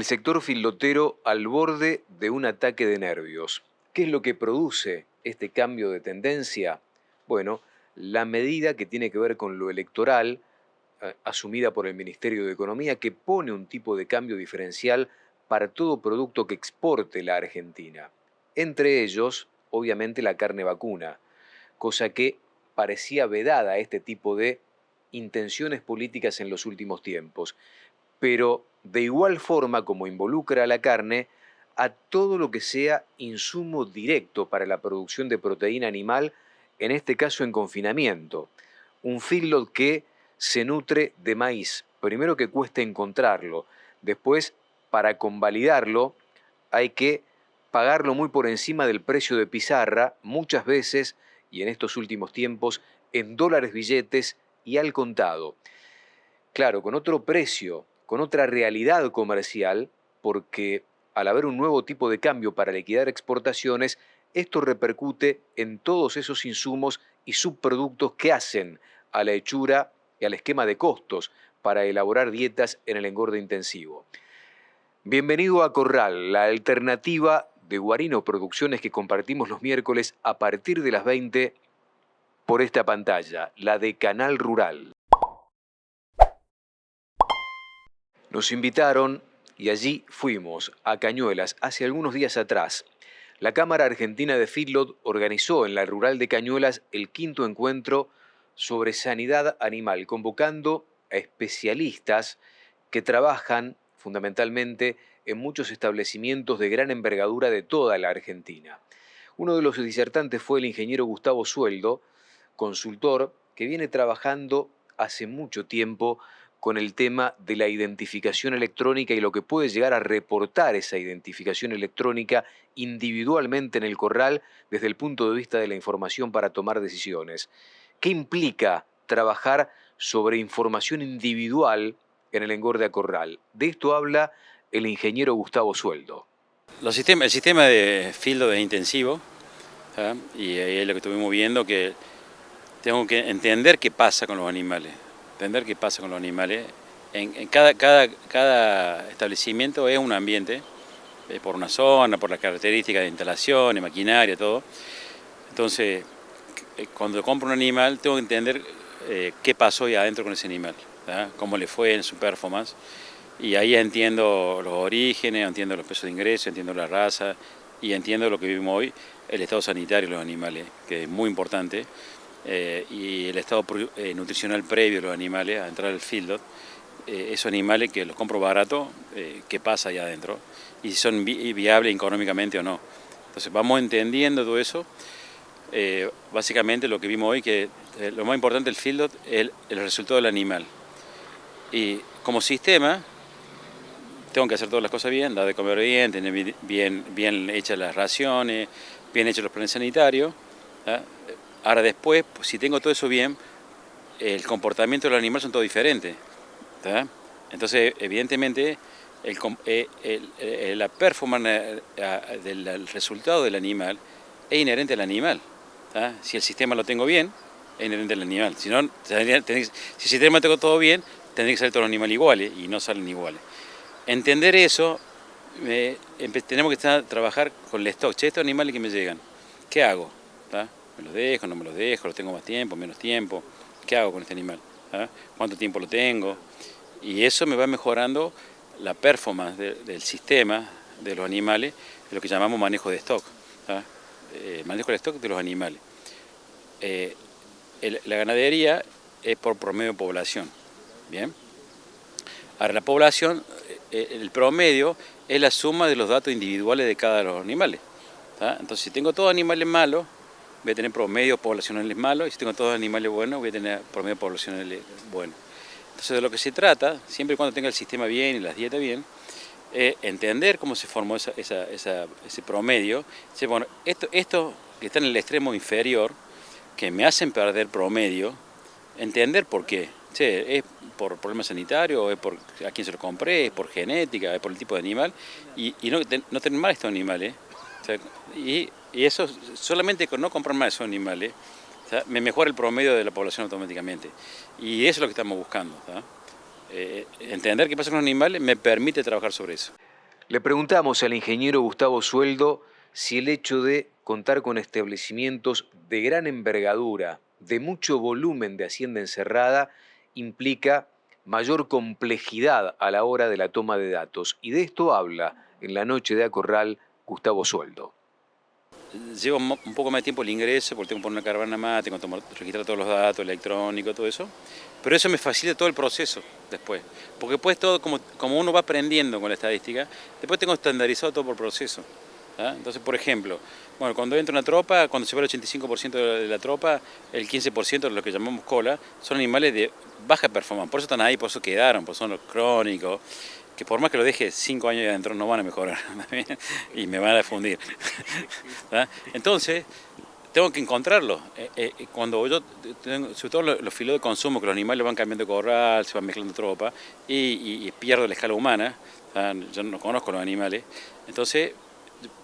El sector filotero al borde de un ataque de nervios. ¿Qué es lo que produce este cambio de tendencia? Bueno, la medida que tiene que ver con lo electoral, asumida por el Ministerio de Economía, que pone un tipo de cambio diferencial para todo producto que exporte la Argentina. Entre ellos, obviamente, la carne vacuna, cosa que parecía vedada a este tipo de intenciones políticas en los últimos tiempos. Pero de igual forma como involucra a la carne, a todo lo que sea insumo directo para la producción de proteína animal, en este caso en confinamiento. Un feedlot que se nutre de maíz, primero que cuesta encontrarlo, después para convalidarlo hay que pagarlo muy por encima del precio de pizarra, muchas veces, y en estos últimos tiempos, en dólares billetes y al contado. Claro, con otro precio, con otra realidad comercial, porque al haber un nuevo tipo de cambio para liquidar exportaciones, esto repercute en todos esos insumos y subproductos que hacen a la hechura y al esquema de costos para elaborar dietas en el engorde intensivo. Bienvenido a Corral, la alternativa de Guarino Producciones que compartimos los miércoles a partir de las 20 por esta pantalla, la de Canal Rural. Nos invitaron y allí fuimos a Cañuelas hace algunos días atrás. La Cámara Argentina de Feedlot organizó en la Rural de Cañuelas el quinto encuentro sobre sanidad animal, convocando a especialistas que trabajan fundamentalmente en muchos establecimientos de gran envergadura de toda la Argentina. Uno de los disertantes fue el ingeniero Gustavo Sueldo, consultor que viene trabajando hace mucho tiempo con el tema de la identificación electrónica y lo que puede llegar a reportar esa identificación electrónica individualmente en el corral desde el punto de vista de la información para tomar decisiones. ¿Qué implica trabajar sobre información individual en el engorde a corral? De esto habla el ingeniero Gustavo Sueldo. El sistema de feedlot es intensivo, ¿sí? Y ahí es lo que estuvimos viendo, que tengo que entender qué pasa con los animales. En cada establecimiento es un ambiente, por una zona, por las características de instalaciones, maquinaria, todo. Entonces, cuando compro un animal, tengo que entender qué pasó ahí adentro con ese animal, ¿sí? Cómo le fue en su performance. Y ahí entiendo los orígenes, entiendo los pesos de ingreso, entiendo la raza y entiendo lo que vivimos hoy, el estado sanitario de los animales, que es muy importante, y el estado nutricional previo de los animales a entrar al feedlot. Esos animales que los compro barato, qué pasa allá adentro y si son viables económicamente o no. Entonces vamos entendiendo todo eso. Básicamente lo que vimos hoy, que lo más importante del feedlot es el resultado del animal. Y como sistema tengo que hacer todas las cosas bien, dar de comer bien, tener bien hechas las raciones, bien hechos los planes sanitarios, ¿sí? Ahora después, pues, si tengo todo eso bien, el comportamiento de los animales son todos diferentes, ¿sí? Entonces, evidentemente, la performance del resultado del animal es inherente al animal, ¿sí? Si el sistema lo tengo bien, es inherente al animal. Si no, si el sistema lo tengo todo bien, tendría que salir todos los animales iguales y no salen iguales. Entender eso, tenemos que trabajar con el stock. Che, estos animales que me llegan, ¿qué hago? ¿Ah? ¿Me los dejo, no me los dejo? ¿Los tengo más tiempo, menos tiempo? ¿Qué hago con este animal? ¿Ah? ¿Cuánto tiempo lo tengo? Y eso me va mejorando la performance del sistema de los animales, de lo que llamamos manejo de stock. ¿Ah? Manejo de stock de los animales. La ganadería es por promedio de población. ¿Bien? Ahora, la población, el promedio es la suma de los datos individuales de cada uno de los animales, ¿tá? Entonces, si tengo todos animales malos, voy a tener promedios poblacionales malos, y si tengo todos animales buenos, voy a tener promedios poblacionales buenos. Entonces, de lo que se trata, siempre y cuando tenga el sistema bien y las dietas bien, entender cómo se formó ese promedio. Bueno, esto que está en el extremo inferior, que me hacen perder promedio, entender por qué. Che, ¿es por problemas sanitarios, o es por a quién se lo compré, es por genética, es por el tipo de animal? Y no tener mal estos animales. O sea, y eso, solamente con no comprar mal esos animales, o sea, me mejora el promedio de la población automáticamente. Y eso es lo que estamos buscando, ¿tá? Entender qué pasa con los animales me permite trabajar sobre eso. Le preguntamos al ingeniero Gustavo Sueldo si el hecho de contar con establecimientos de gran envergadura, de mucho volumen de hacienda encerrada, implica mayor complejidad a la hora de la toma de datos. Y de esto habla en la noche de Acorral Gustavo Sueldo. Lleva un poco más de tiempo el ingreso, porque tengo que poner una caravana más, tengo que registrar todos los datos electrónicos, todo eso. Pero eso me facilita todo el proceso después. Porque después todo, como uno va aprendiendo con la estadística, después tengo estandarizado todo por proceso. ¿Ah? Entonces, por ejemplo, bueno, cuando entra una tropa, cuando se va el 85% de la tropa, el 15% de lo que llamamos cola, son animales de baja performance. Por eso están ahí, por eso quedaron, por eso son los crónicos, que por más que lo deje 5 años adentro no van a mejorar y me van a fundir. ¿Ah? Entonces, tengo que encontrarlo. Cuando yo tengo, sobre todo los filos de consumo, que los animales van cambiando de corral, se van mezclando tropa y pierdo la escala humana, yo no conozco los animales, entonces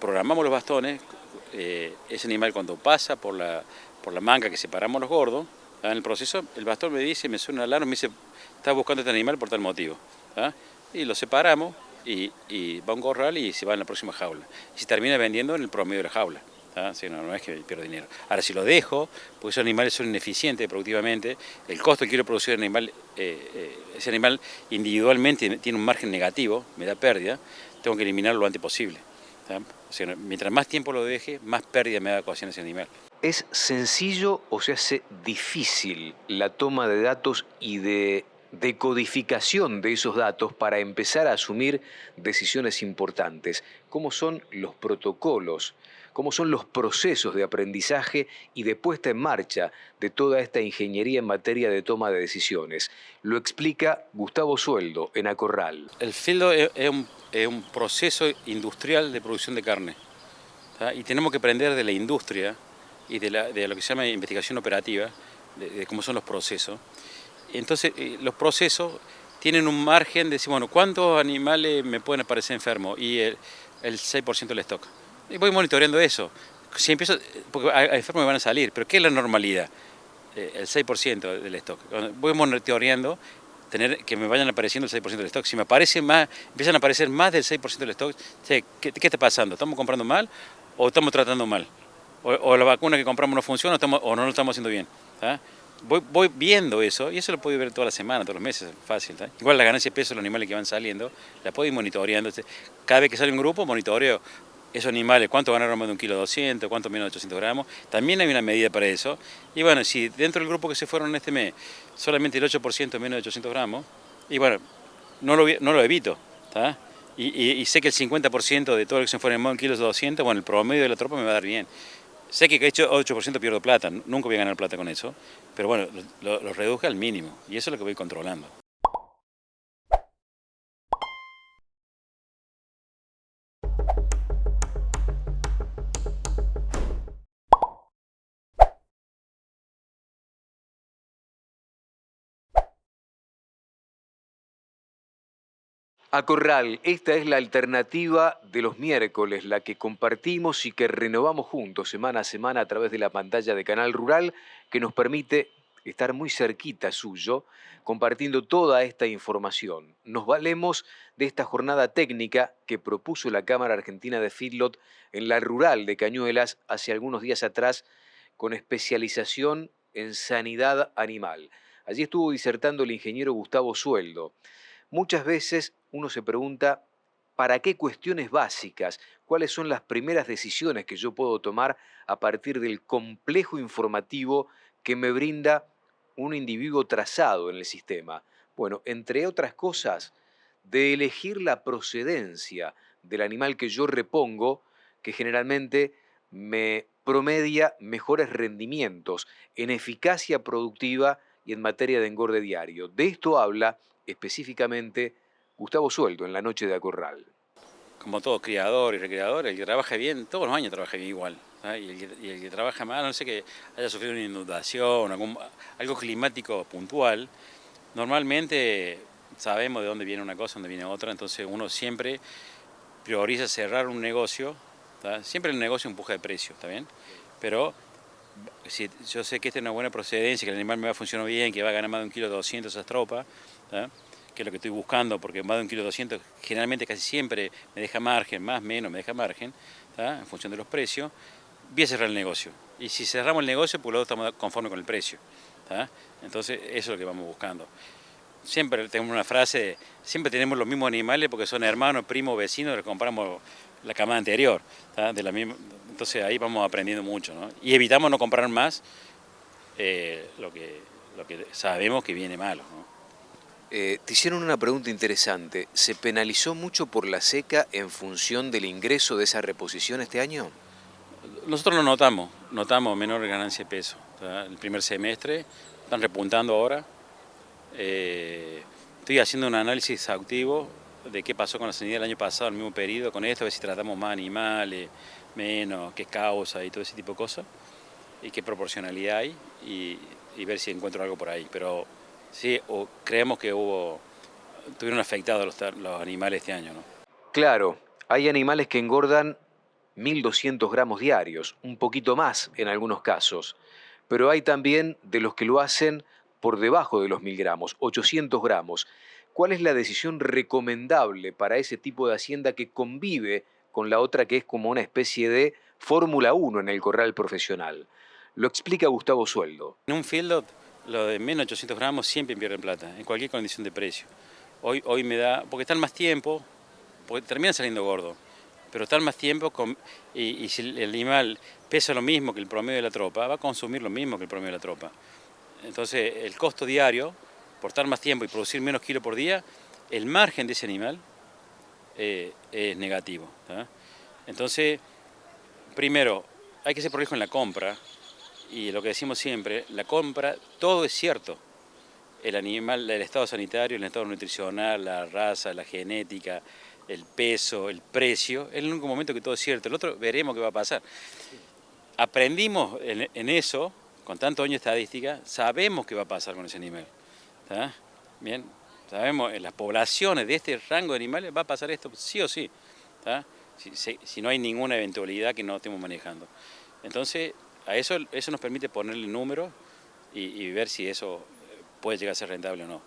programamos los bastones, ese animal cuando pasa por la manga que separamos los gordos, en el proceso el bastón me dice, me suena una alarma, me dice, está buscando este animal por tal motivo. Y lo separamos y va a un corral y se va en la próxima jaula. Y se termina vendiendo en el promedio de la jaula. Sí, no es que pierdo dinero. Ahora, si lo dejo, porque esos animales son ineficientes productivamente, el costo que quiero producir el animal, ese animal individualmente tiene un margen negativo, me da pérdida, tengo que eliminarlo lo antes posible. O sea, mientras más tiempo lo deje, más pérdida me da ocasión ese animal. ¿Es sencillo o se hace difícil la toma de datos y de decodificación de esos datos para empezar a asumir decisiones importantes? ¿Cómo son los protocolos? ¿Cómo son los procesos de aprendizaje y de puesta en marcha de toda esta ingeniería en materia de toma de decisiones? Lo explica Gustavo Sueldo en Acorral. El fildo es un proceso industrial de producción de carne. Y tenemos que aprender de la industria y de lo que se llama investigación operativa, de cómo son los procesos. Entonces, los procesos tienen un margen de decir, bueno, ¿cuántos animales me pueden aparecer enfermos? Y el 6% del stock. Y voy monitoreando eso. Si empiezo, porque enfermos me van a salir, pero ¿qué es la normalidad? El 6% del stock. Voy monitoreando, que me vayan apareciendo el 6% del stock. Si me aparece más, empiezan a aparecer más del 6% del stock, ¿qué está pasando? ¿Estamos comprando mal o estamos tratando mal? O la vacuna que compramos no funciona o no lo estamos haciendo bien. Voy viendo eso, y eso lo puedo ver toda la semana, todos los meses, fácil. Igual la ganancia de peso de los animales que van saliendo, la puedo ir monitoreando. Cada vez que sale un grupo, monitoreo esos animales, cuánto ganaron más de 1,2 kg, cuánto menos de 800 gramos. También hay una medida para eso. Y bueno, si dentro del grupo que se fueron este mes, solamente el 8% menos de 800 gramos, y bueno, no lo evito. Y sé que el 50% de todo lo que se fueron en 1,2 kg, bueno, el promedio de la tropa me va a dar bien. Sé que he hecho 8% pierdo plata, nunca voy a ganar plata con eso, pero bueno, lo reduje al mínimo y eso es lo que voy controlando. Acorral, esta es la alternativa de los miércoles, la que compartimos y que renovamos juntos semana a semana a través de la pantalla de Canal Rural, que nos permite estar muy cerquita suyo, compartiendo toda esta información. Nos valemos de esta jornada técnica que propuso la Cámara Argentina de Feedlot en la Rural de Cañuelas hace algunos días atrás, con especialización en sanidad animal. Allí estuvo disertando el ingeniero Gustavo Sueldo. Muchas veces uno se pregunta, ¿para qué cuestiones básicas? ¿Cuáles son las primeras decisiones que yo puedo tomar a partir del complejo informativo que me brinda un individuo trazado en el sistema? Bueno, entre otras cosas, de elegir la procedencia del animal que yo repongo, que generalmente me promedia mejores rendimientos en eficacia productiva y en materia de engorde diario. De esto habla específicamente Gustavo Sueldo en la noche de Acorral. Como todo criador y recreador, el que trabaja bien, todos los años trabaja bien igual. Y el que trabaja mal, no sé que haya sufrido una inundación, algo climático puntual, normalmente sabemos de dónde viene una cosa, dónde viene otra, entonces uno siempre prioriza cerrar un negocio. Siempre el negocio empuja de precio, ¿está bien? Pero si yo sé que esta es una buena procedencia, que el animal me va a funcionar bien, que va a ganar más de 1,2 kg esas tropas, que es lo que estoy buscando, porque más de 1,2 kg generalmente casi siempre me deja margen, más o menos me deja margen, ¿tá? En función de los precios, voy a cerrar el negocio. Y si cerramos el negocio, pues luego estamos conformes con el precio, ¿tá? Entonces eso es lo que vamos buscando. Siempre tenemos una frase, siempre tenemos los mismos animales porque son hermanos, primos, vecinos, les compramos la camada anterior, ¿tá? De la misma, entonces ahí vamos aprendiendo mucho, ¿no? Y evitamos no comprar más lo que sabemos que viene malo, ¿no? Te hicieron una pregunta interesante. ¿Se penalizó mucho por la seca en función del ingreso de esa reposición este año? Nosotros lo notamos menor ganancia de peso, ¿tá? El primer semestre, están repuntando ahora. Estoy haciendo un análisis exhaustivo de qué pasó con la sanidad el año pasado, el mismo periodo, con esto, a ver si tratamos más animales, menos, qué causa y todo ese tipo de cosas, y qué proporcionalidad hay, y ver si encuentro algo por ahí. Pero sí, creemos que tuvieron afectados los animales este año, ¿no? Claro, hay animales que engordan 1.200 gramos diarios, un poquito más en algunos casos, pero hay también de los que lo hacen por debajo de los 1.000 gramos, 800 gramos. ¿Cuál es la decisión recomendable para ese tipo de hacienda que convive con la otra que es como una especie de Fórmula 1 en el corral profesional? Lo explica Gustavo Sueldo. En un feedlot, lo de menos 800 gramos siempre pierden plata, en cualquier condición de precio. Hoy me da, porque están más tiempo, porque terminan saliendo gordos, pero están más tiempo y si el animal pesa lo mismo que el promedio de la tropa, va a consumir lo mismo que el promedio de la tropa. Entonces el costo diario, por estar más tiempo y producir menos kilos por día, el margen de ese animal es negativo, ¿tá? Entonces, primero, hay que ser prolijo en la compra, y lo que decimos siempre, la compra, todo es cierto. El animal, el estado sanitario, el estado nutricional, la raza, la genética, el peso, el precio, es el único momento que todo es cierto. El otro veremos qué va a pasar. Aprendimos en eso, con tantos años de estadística, sabemos qué va a pasar con ese animal, ¿tá? Bien, sabemos en las poblaciones de este rango de animales va a pasar esto sí o sí, ¿tá? Si no hay ninguna eventualidad que no estemos manejando. Entonces, eso nos permite ponerle números y ver si eso puede llegar a ser rentable o no.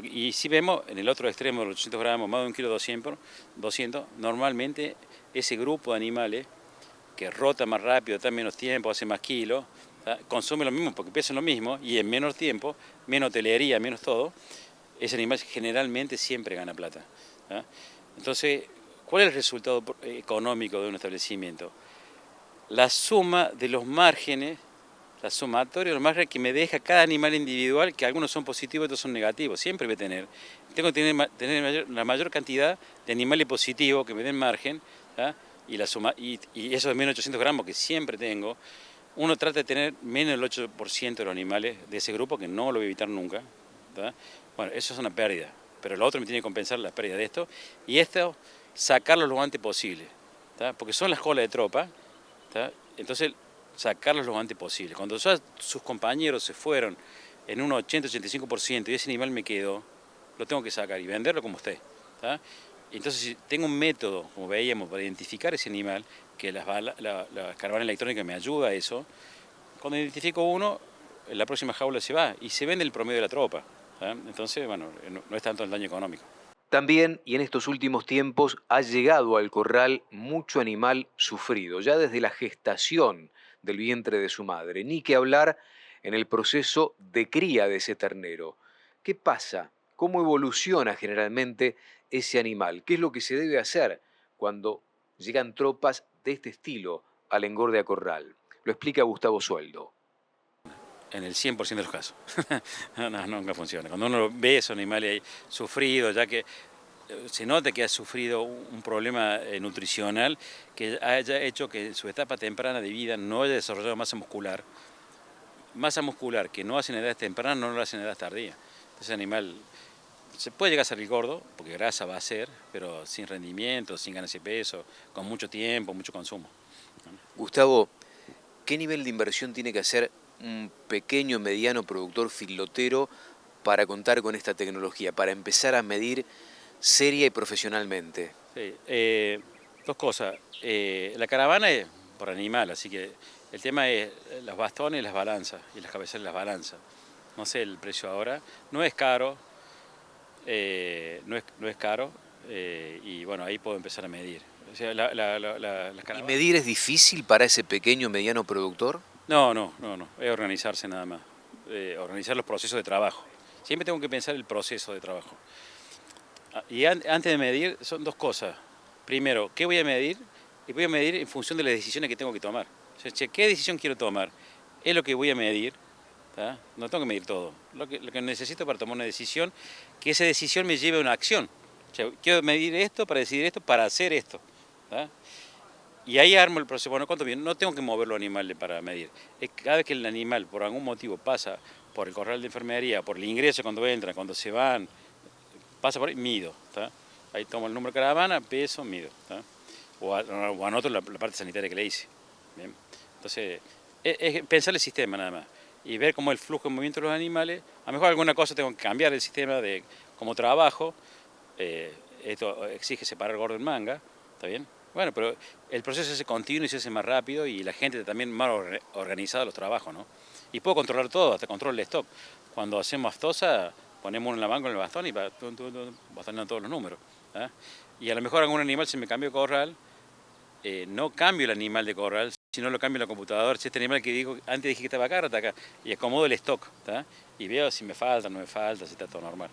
Y si vemos en el otro extremo de los 800 gramos, más de 1,2 kg, normalmente ese grupo de animales que rota más rápido, está menos tiempo, hace más kilos, ¿tá? Consume lo mismo porque pesan lo mismo y en menos tiempo, menos hotelería, menos todo, ese animal generalmente siempre gana plata, ¿tá? Entonces, ¿cuál es el resultado económico de un establecimiento? La suma de los márgenes, la sumatoria de los márgenes que me deja cada animal individual, que algunos son positivos y otros son negativos, siempre voy a tener. Tengo que tener la mayor cantidad de animales positivos que me den margen, ¿tá? Y eso de menos 800 gramos que siempre tengo, uno trata de tener menos del 8% de los animales de ese grupo, que no lo voy a evitar nunca, ¿tá? Bueno, eso es una pérdida, pero lo otro me tiene que compensar la pérdida de esto, y esto sacarlo lo antes posible, ¿tá? Porque son las colas de tropa, ¿tá? Entonces sacarlos lo antes posible. Cuando ya sus compañeros se fueron en un 80-85% y ese animal me quedó, lo tengo que sacar y venderlo como esté, ¿tá? Entonces, si tengo un método, como veíamos, para identificar ese animal, que la caravana electrónica me ayuda a eso, cuando identifico uno, en la próxima jaula se va y se vende el promedio de la tropa, ¿tá? Entonces, bueno, no es tanto el daño económico. También, y en estos últimos tiempos, ha llegado al corral mucho animal sufrido, ya desde la gestación del vientre de su madre, ni que hablar en el proceso de cría de ese ternero. ¿Qué pasa? ¿Cómo evoluciona generalmente ese animal? ¿Qué es lo que se debe hacer cuando llegan tropas de este estilo al engorde a corral? Lo explica Gustavo Sueldo. En el 100% de los casos. No, nunca funciona. Cuando uno ve esos animales ahí sufridos, ya que se nota que ha sufrido un problema nutricional que haya hecho que en su etapa temprana de vida no haya desarrollado masa muscular que no hace en edades tempranas, no lo hace en edades tardías. Ese animal se puede llegar a salir gordo, porque grasa va a ser, pero sin rendimiento, sin ganas de peso, con mucho tiempo, mucho consumo. Gustavo, ¿qué nivel de inversión tiene que hacer un pequeño, mediano productor filotero para contar con esta tecnología, para empezar a medir seria y profesionalmente? Sí, dos cosas. La caravana es por animal, así que el tema es los bastones y las balanzas, y las cabezas de las balanzas. No sé el precio ahora, no es caro. no es caro y bueno, ahí puedo empezar a medir. O sea, las ¿Y caravanas... medir es difícil para ese pequeño mediano productor? No, es organizarse nada más, organizar los procesos de trabajo. Siempre tengo que pensar el proceso de trabajo. Y antes de medir son dos cosas. Primero, ¿qué voy a medir? Y voy a medir en función de las decisiones que tengo que tomar. O sea, che, ¿qué decisión quiero tomar? Es lo que voy a medir. ¿Tá? No tengo que medir todo. Lo que necesito para tomar una decisión, que esa decisión me lleve a una acción. O sea, quiero medir esto para decidir esto, para hacer esto. ¿Tá? Y ahí armo el proceso. Bueno, ¿cuánto bien? No tengo que mover los animales para medir. Es cada vez que el animal por algún motivo pasa por el corral de enfermería, por el ingreso cuando entran, cuando se van, pasa por ahí, mido. ¿Tá? Ahí tomo el número de caravana, peso, mido. ¿Tá? O anoto la parte sanitaria que le hice. ¿Bien? Entonces, es pensar el sistema nada más y ver cómo el flujo de movimiento de los animales. A lo mejor alguna cosa tengo que cambiar el sistema de cómo trabajo. Esto exige separar gordo en manga, ¿está bien? Bueno, pero el proceso se hace continuo y se hace más rápido y la gente también más organizada los trabajos, ¿no? Y puedo controlar todo, hasta control el stock. Cuando hacemos aftosa, ponemos uno en la mano con el bastón y va bastonando todos los números. ¿Ah? Y a lo mejor algún animal se me cambió de corral, no cambio el animal de corral, sino lo cambio en la computadora. Si este animal que digo, antes dije que estaba acá, ahora está acá. Y acomodo el stock, ¿tá? Y veo si me falta, no me falta, si está todo normal.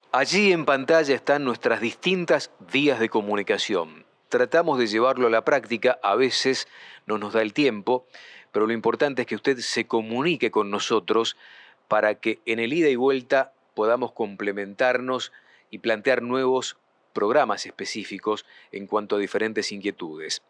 Allí en pantalla están nuestras distintas vías de comunicación. Tratamos de llevarlo a la práctica, a veces no nos da el tiempo, pero lo importante es que usted se comunique con nosotros para que en el ida y vuelta podamos complementarnos y plantear nuevos programas específicos en cuanto a diferentes inquietudes.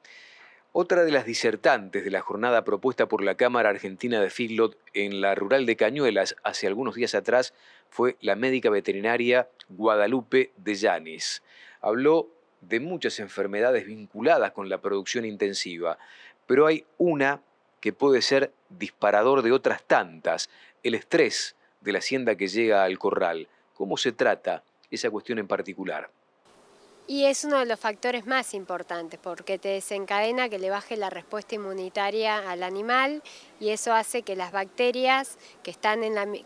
Otra de las disertantes de la jornada propuesta por la Cámara Argentina de Feedlot en la rural de Cañuelas hace algunos días atrás fue la médica veterinaria Guadalupe de Llanes. Habló de muchas enfermedades vinculadas con la producción intensiva, pero hay una que puede ser disparador de otras tantas, el estrés de la hacienda que llega al corral. ¿Cómo se trata esa cuestión en particular? Y es uno de los factores más importantes porque te desencadena que le baje la respuesta inmunitaria al animal y eso hace que las bacterias que,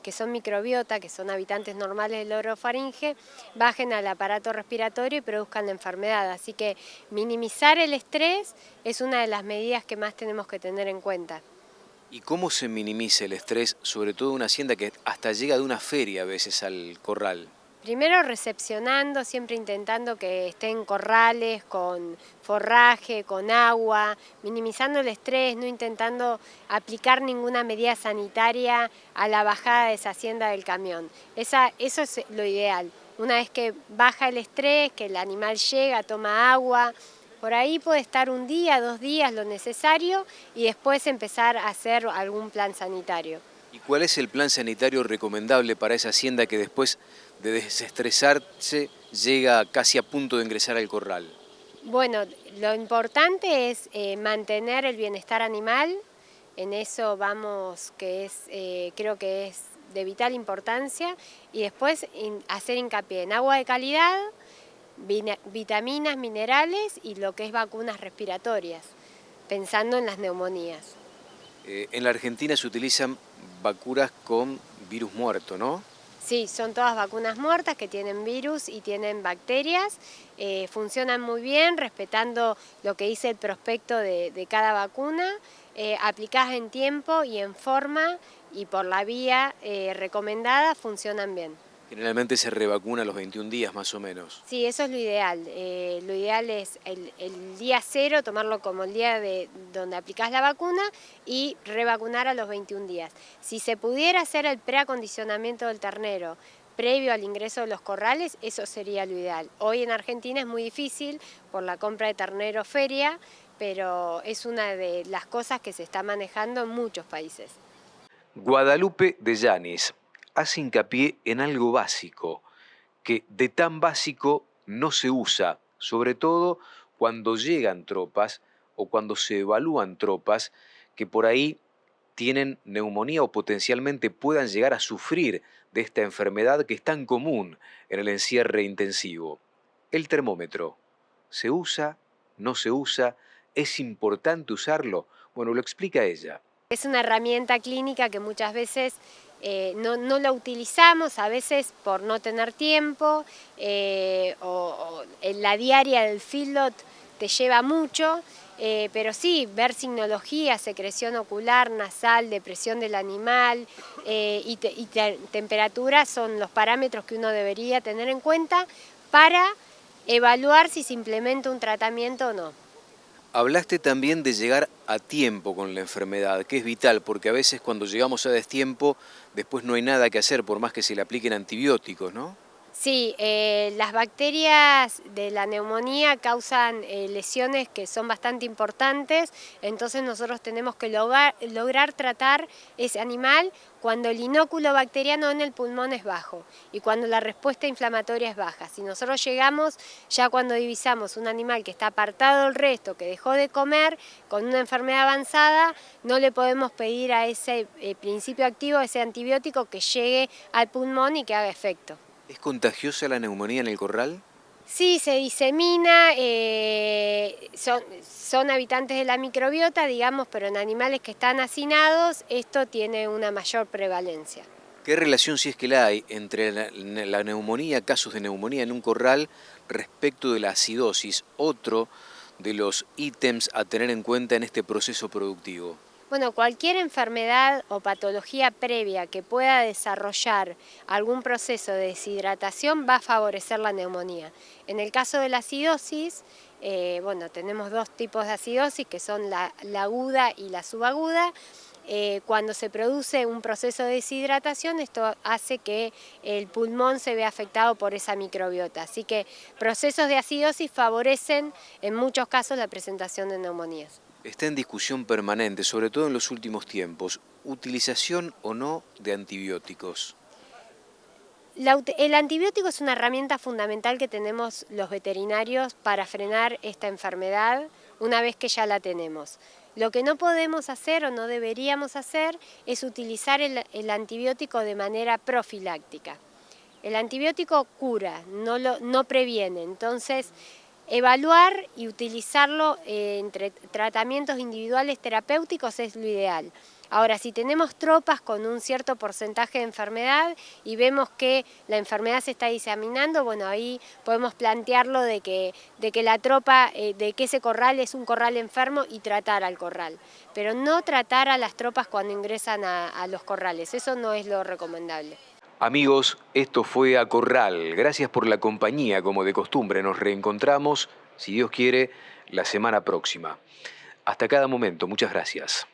que son microbiota, que son habitantes normales del orofaringe, bajen al aparato respiratorio y produzcan la enfermedad. Así que minimizar el estrés es una de las medidas que más tenemos que tener en cuenta. ¿Y cómo se minimiza el estrés, sobre todo en una hacienda que hasta llega de una feria a veces al corral? Primero recepcionando, siempre intentando que estén corrales con forraje, con agua, minimizando el estrés, no intentando aplicar ninguna medida sanitaria a la bajada de esa hacienda del camión. Eso es lo ideal. Una vez que baja el estrés, que el animal llega, toma agua, por ahí puede estar un día, 2 días, lo necesario, y después empezar a hacer algún plan sanitario. ¿Y cuál es el plan sanitario recomendable para esa hacienda que después de desestresarse llega casi a punto de ingresar al corral? Bueno, lo importante es mantener el bienestar animal, en eso vamos, que es, creo que es de vital importancia, y después hacer hincapié en agua de calidad, vitaminas, minerales y lo que es vacunas respiratorias, pensando en las neumonías. En la Argentina se utilizan vacunas con virus muerto, ¿no? Sí, son todas vacunas muertas que tienen virus y tienen bacterias, funcionan muy bien respetando lo que dice el prospecto de cada vacuna, aplicadas en tiempo y en forma y por la vía recomendada funcionan bien. Generalmente se revacuna a los 21 días más o menos. Sí, eso es lo ideal. Lo ideal es el día 0, tomarlo como el día donde aplicás la vacuna y revacunar a los 21 días. Si se pudiera hacer el preacondicionamiento del ternero previo al ingreso de los corrales, eso sería lo ideal. Hoy en Argentina es muy difícil por la compra de ternero feria, pero es una de las cosas que se está manejando en muchos países. Guadalupe de Llanes hace hincapié en algo básico, que de tan básico no se usa, sobre todo cuando llegan tropas o cuando se evalúan tropas que por ahí tienen neumonía o potencialmente puedan llegar a sufrir de esta enfermedad que es tan común en el encierre intensivo. El termómetro, ¿se usa? ¿No se usa? ¿Es importante usarlo? Bueno, lo explica ella. Es una herramienta clínica que muchas veces no la utilizamos, a veces por no tener tiempo, o en la diaria del feedlot te lleva mucho, pero sí, ver signología, secreción ocular, nasal, depresión del animal y temperatura son los parámetros que uno debería tener en cuenta para evaluar si se implementa un tratamiento o no. Hablaste también de llegar a tiempo con la enfermedad, que es vital, porque a veces cuando llegamos a destiempo, después no hay nada que hacer, por más que se le apliquen antibióticos, ¿no? Sí, las bacterias de la neumonía causan lesiones que son bastante importantes, entonces nosotros tenemos que lograr tratar ese animal cuando el inóculo bacteriano en el pulmón es bajo y cuando la respuesta inflamatoria es baja. Si nosotros llegamos ya cuando divisamos un animal que está apartado del resto, que dejó de comer, con una enfermedad avanzada, no le podemos pedir a ese principio activo, a ese antibiótico, que llegue al pulmón y que haga efecto. ¿Es contagiosa la neumonía en el corral? Sí, se disemina, son habitantes de la microbiota, digamos, pero en animales que están hacinados esto tiene una mayor prevalencia. ¿Qué relación, si es que la hay, entre la neumonía, casos de neumonía en un corral, respecto de la acidosis, otro de los ítems a tener en cuenta en este proceso productivo? Bueno, cualquier enfermedad o patología previa que pueda desarrollar algún proceso de deshidratación va a favorecer la neumonía. En el caso de la acidosis, bueno, tenemos dos tipos de acidosis que son la aguda y la subaguda. Cuando se produce un proceso de deshidratación, esto hace que el pulmón se vea afectado por esa microbiota. Así que procesos de acidosis favorecen en muchos casos la presentación de neumonías. Está en discusión permanente, sobre todo en los últimos tiempos, utilización o no de antibióticos. El antibiótico es una herramienta fundamental que tenemos los veterinarios para frenar esta enfermedad una vez que ya la tenemos. Lo que no podemos hacer o no deberíamos hacer es utilizar el antibiótico de manera profiláctica. El antibiótico cura, no previene, entonces evaluar y utilizarlo entre tratamientos individuales terapéuticos es lo ideal. Ahora, si tenemos tropas con un cierto porcentaje de enfermedad y vemos que la enfermedad se está diseminando, bueno, ahí podemos plantearlo de que la tropa, de que ese corral es un corral enfermo y tratar al corral. Pero no tratar a las tropas cuando ingresan a los corrales, eso no es lo recomendable. Amigos, esto fue A Corral. Gracias por la compañía, como de costumbre. Nos reencontramos, si Dios quiere, la semana próxima. Hasta cada momento, muchas gracias.